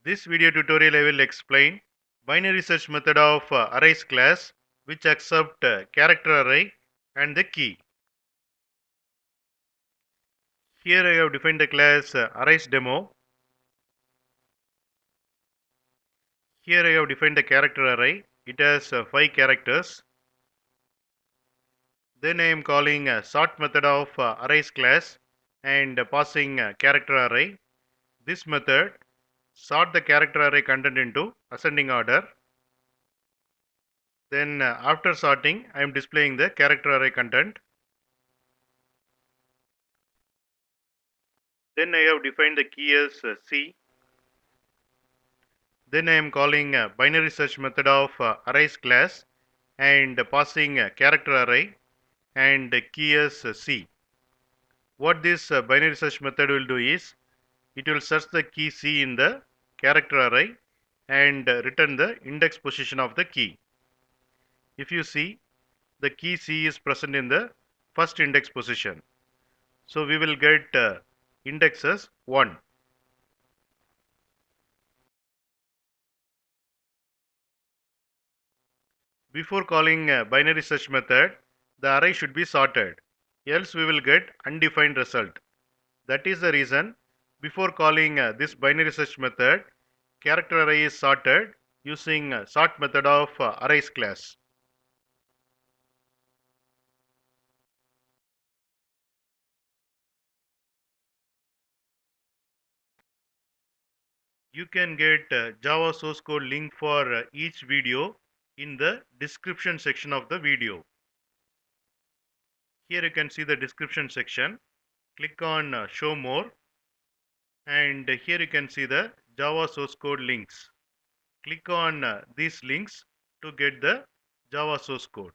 This video tutorial I will explain binary search method of arrays class which accept character array and the key. Here I have defined the class arrays demo. Here I have defined the character array. It has 5 characters. Then I am calling sort method of arrays class and passing character array. This method sort the character array content into ascending order. Then after sorting, I am displaying the character array content. Then I have defined the key as C. Then I am calling binary search method of arrays class and passing character array and key as C. What this binary search method will do is, it will search the key C in the character array and return the index position of the key. If you see, the key C is present in the first index position. So we will get index as 1. Before calling binary search method, the array should be sorted, else we will get undefined result. That is the reason before calling this binary search method, character array is sorted using sort method of arrays class. You can get Java source code link for each video in the description section of the video. Here you can see the description section. Click on show more, and here you can see the Java source code links. Click on these links to get the Java source code.